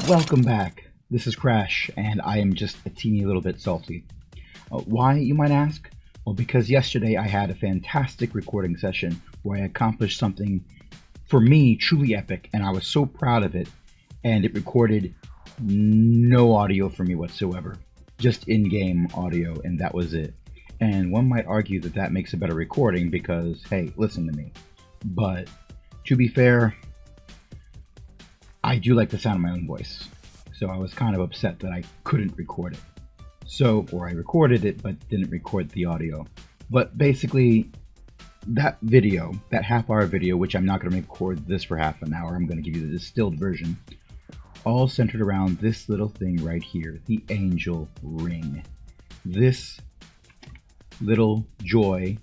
Welcome back. This is Crash, and I am just a teeny little bit salty. Why, you might ask? Well, because yesterday I had a fantastic recording session where I accomplished something, for me, truly epic, and I was so proud of it, and it recorded no audio for me whatsoever. Just in-game audio, and that was it. And one might argue that that makes a better recording because, hey, listen to me. But, to be fair, I do like the sound of my own voice, so I was kind of upset that I couldn't record it. Or I recorded it, but didn't record the audio. But basically, that video, that half-hour video, which I'm not going to record this for half an hour, I'm going to give you the distilled version, all centered around this little thing right here, the angel ring. This little joy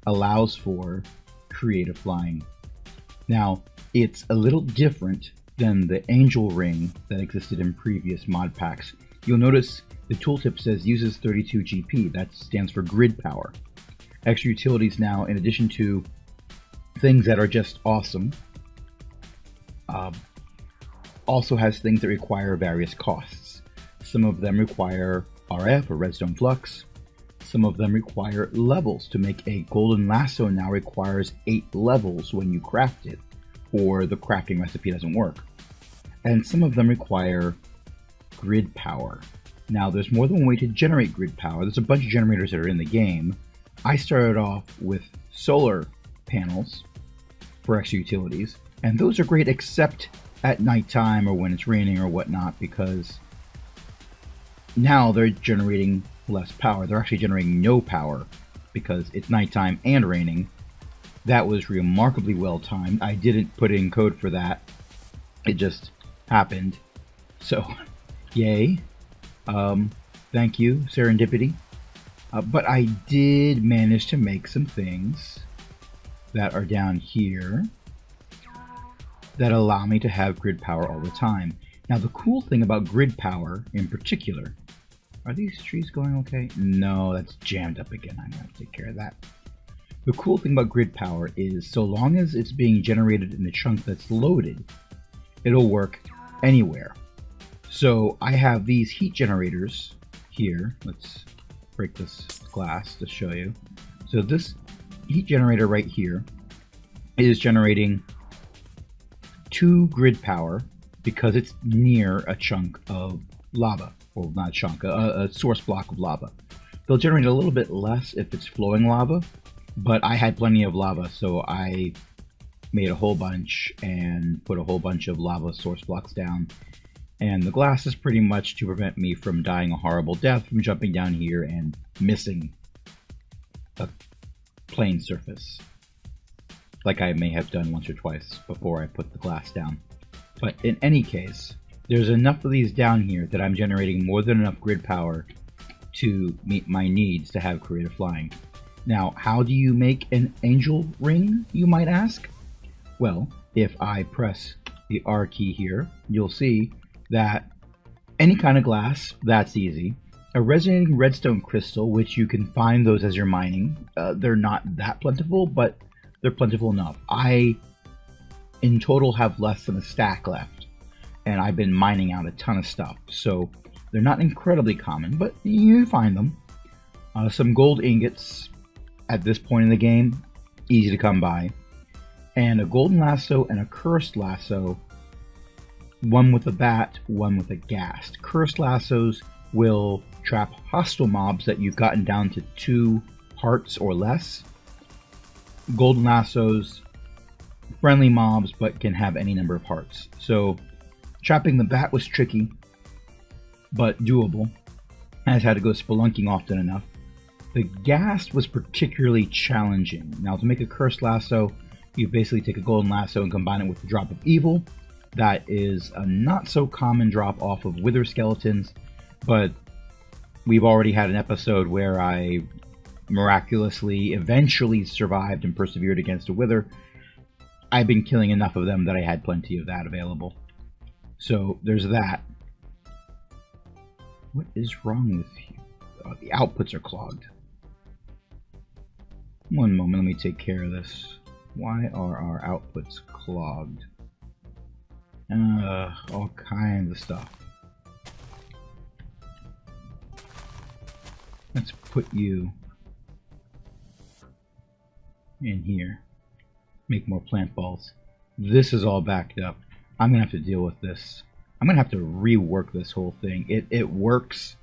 allows for creative flying. Now, it's a little different than the angel ring that existed in previous mod packs. You'll notice the tooltip says uses 32 GP. That stands for grid power. Extra utilities now, in addition to things that are just awesome, also has things that require various costs. Some of them require RF or redstone flux. Some of them require levels. To make a golden lasso now requires 8 levels when you craft it, or the crafting recipe doesn't work. And some of them require grid power. Now, there's more than one way to generate grid power. There's a bunch of generators that are in the game. I started off with solar panels for extra utilities, and those are great except at nighttime or when it's raining or whatnot, because now they're generating less power. They're actually generating no power because it's nighttime and raining. That was remarkably well timed. I didn't put in code for that. It just happened. So, yay. Thank you, serendipity. But I did manage to make some things that are down here that allow me to have grid power all the time. Now, the cool thing about grid power in particular, are these trees going okay? No, that's jammed up again. I'm going to take care of that. The cool thing about grid power is so long as it's being generated in a chunk that's loaded, it'll work anywhere. So I have these heat generators here. Let's break this glass to show you. So this heat generator right here is generating 2 grid power because it's near a chunk of lava. Well, not a chunk, a source block of lava. They'll generate a little bit less if it's flowing lava, but I had plenty of lava, so I made a whole bunch and put a whole bunch of lava source blocks down. And the glass is pretty much to prevent me from dying a horrible death from jumping down here and missing a plane surface, like I may have done once or twice before I put the glass down. But in any case, there's enough of these down here that I'm generating more than enough grid power to meet my needs to have creative flying. Now, how do you make an angel ring, you might ask? Well, if I press the R key here, you'll see that any kind of glass, that's easy. A resonating redstone crystal, which you can find those as you're mining, they're not that plentiful, but they're plentiful enough. I, in total, have less than a stack left, and I've been mining out a ton of stuff, so they're not incredibly common, but you find them. Some gold ingots at this point in the game, easy to come by, and a golden lasso and a cursed lasso, one with a bat, one with a ghast. Cursed lassos will trap hostile mobs that you've gotten down to 2 hearts or less. Golden lassos, friendly mobs, but can have any number of hearts. So trapping the bat was tricky, but doable. I just had to go spelunking often enough. The ghast was particularly challenging. Now, to make a cursed lasso, you basically take a golden lasso and combine it with a drop of evil. That is a not so common drop off of wither skeletons, but we've already had an episode where I miraculously eventually survived and persevered against a wither. I've been killing enough of them that I had plenty of that available. So there's that. What is wrong with you? Oh, the outputs are clogged. One moment, let me take care of this. Why are our outputs clogged? All kinds of stuff. Let's put you in here. Make more plant balls. This is all backed up. I'm gonna have to deal with this. I'm gonna have to rework this whole thing. It works,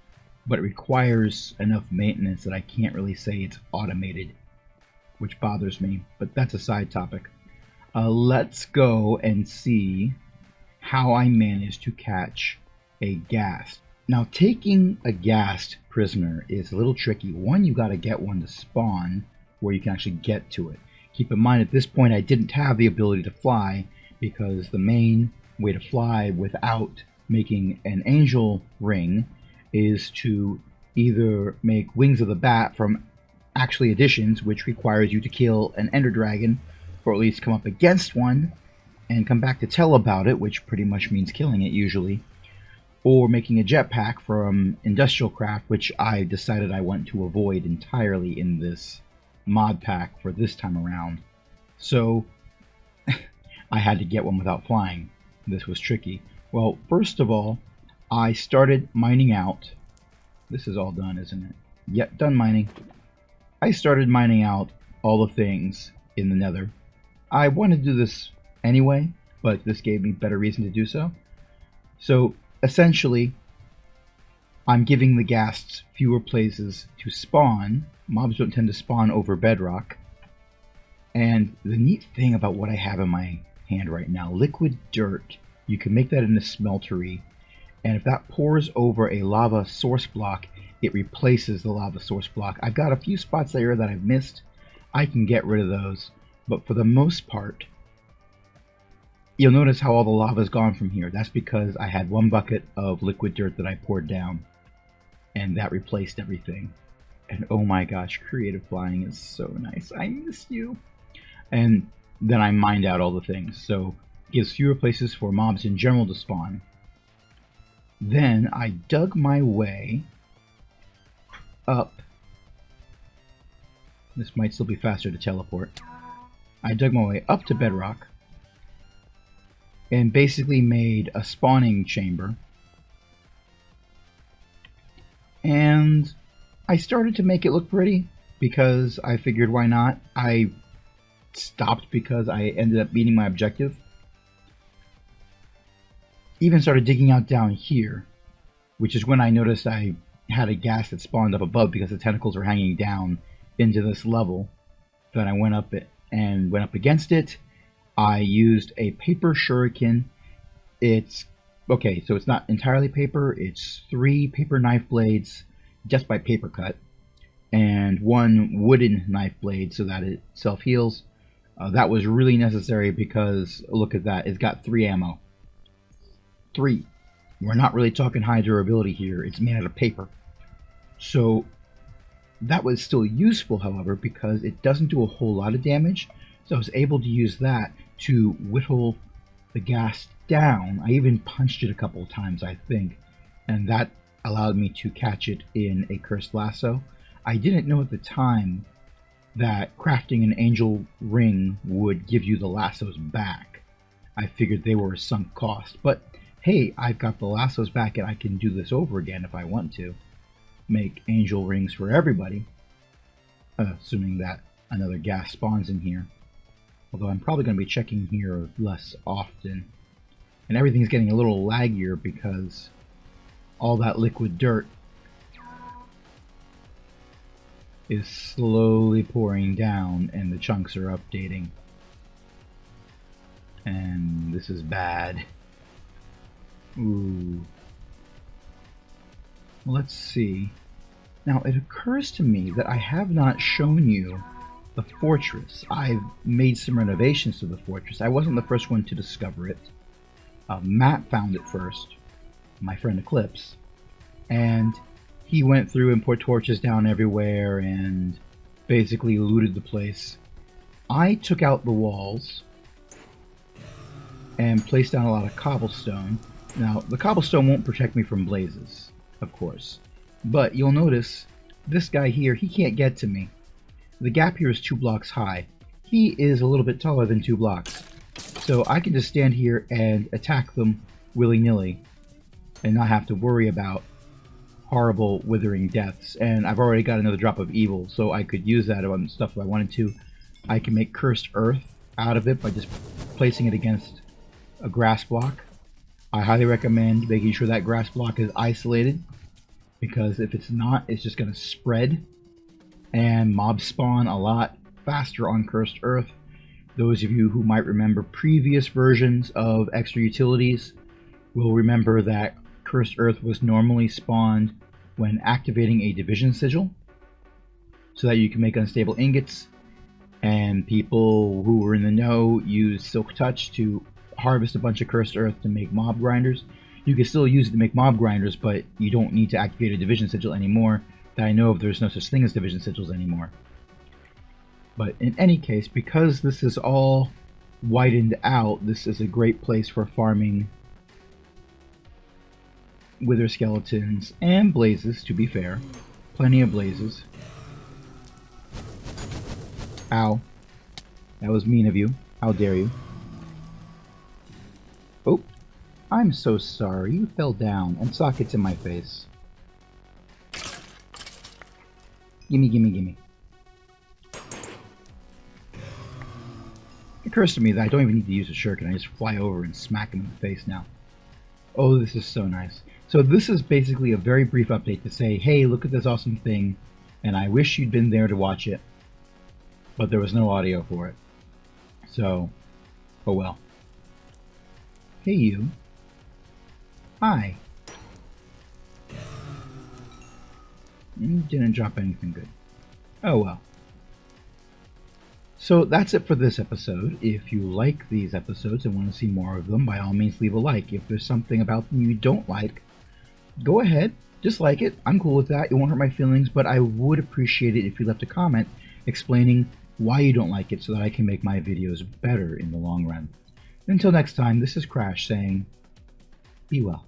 but it requires enough maintenance that I can't really say it's automated, which bothers me, but that's a side topic. Let's go and see how I managed to catch a ghast. Now, taking a ghast prisoner is a little tricky. One, you gotta get one to spawn where you can actually get to it. Keep in mind, at this point, I didn't have the ability to fly because the main way to fly without making an angel ring is to either make Wings of the Bat from actually additions, which requires you to kill an ender dragon, or at least come up against one and come back to tell about it, which pretty much means killing it usually, or making a jetpack from industrial craft, which I decided I want to avoid entirely in this mod pack for this time around. So I had to get one without flying. This was tricky. Well, first of all, I started mining out. This is all done, isn't it? Yep, done mining. I started mining out all the things in the nether. I wanted to do this anyway, but this gave me better reason to do so. So essentially, I'm giving the ghasts fewer places to spawn. Mobs don't tend to spawn over bedrock. And the neat thing about what I have in my hand right now, liquid dirt, you can make that into smeltery, and if that pours over a lava source block, it replaces the lava source block. I've got a few spots there that I've missed. I can get rid of those, but for the most part, you'll notice how all the lava is gone from here. That's because I had one bucket of liquid dirt that I poured down, and that replaced everything. And oh my gosh, creative flying is so nice. I miss you. And then I mined out all the things, so it gives fewer places for mobs in general to spawn. Then I dug my way up. This might still be faster to teleport. I dug my way up to bedrock and basically made a spawning chamber. And I started to make it look pretty because I figured why not. I stopped because I ended up meeting my objective. Even started digging out down here, which is when I noticed I had a ghast that spawned up above because the tentacles were hanging down into this level. Then I went up it and went up against it. I used a paper shuriken. It's okay, so it's not entirely paper. It's 3 paper knife blades just by paper cut, and 1 wooden knife blade so that it self-heals. That was really necessary because look at that, it's got 3 ammo. 3. We're not really talking high durability here. It's made out of paper. So that was still useful, however, because it doesn't do a whole lot of damage. So I was able to use that to whittle the ghast down. I even punched it a couple of times, I think, and that allowed me to catch it in a cursed lasso. I didn't know at the time that crafting an angel ring would give you the lassos back. I figured they were a sunk cost, but hey, I've got the lassos back and I can do this over again if I want to. Make angel rings for everybody, assuming that another ghast spawns in here. Although I'm probably going to be checking here less often. And everything's getting a little laggier because all that liquid dirt is slowly pouring down and the chunks are updating. And this is bad. Ooh. Let's see. Now it occurs to me that I have not shown you the fortress. I've made some renovations to the fortress. I wasn't the first one to discover it. Matt found it first, my friend Eclipse, and he went through and put torches down everywhere and basically looted the place. I took out the walls and placed down a lot of cobblestone. Now, the cobblestone won't protect me from blazes, of course, but you'll notice this guy here, he can't get to me. The gap here is 2 blocks high. He is a little bit taller than 2 blocks. So I can just stand here and attack them willy-nilly and not have to worry about horrible withering deaths. And I've already got another drop of evil, so I could use that on stuff if I wanted to. I can make cursed earth out of it by just placing it against a grass block. I highly recommend making sure that grass block is isolated, because if it's not, it's just going to spread and mob spawn a lot faster on cursed earth. Those of you who might remember previous versions of extra utilities will remember that cursed earth was normally spawned when activating a division sigil, so that you can make unstable ingots, and people who were in the know use silk touch to harvest a bunch of cursed earth to make mob grinders. You can still use it to make mob grinders, but you don't need to activate a division sigil anymore. That I know of, there's no such thing as division sigils anymore. But in any case, because this is all widened out, this is a great place for farming wither skeletons and blazes, to be fair. Plenty of blazes. Ow. That was mean of you. How dare you. Oh, I'm so sorry. You fell down and sockets in my face. Gimme, gimme, gimme. It occurs to me that I don't even need to use a shuriken. I just fly over and smack him in the face now. Oh, this is so nice. So this is basically a very brief update to say, hey, look at this awesome thing, and I wish you'd been there to watch it, but there was no audio for it. So, oh well. Hey you. Hi. You didn't drop anything good. Oh well. So that's it for this episode. If you like these episodes and want to see more of them, by all means leave a like. If there's something about them you don't like, go ahead, dislike it. I'm cool with that. It won't hurt my feelings, but I would appreciate it if you left a comment explaining why you don't like it so that I can make my videos better in the long run. Until next time, this is Crash saying, be well.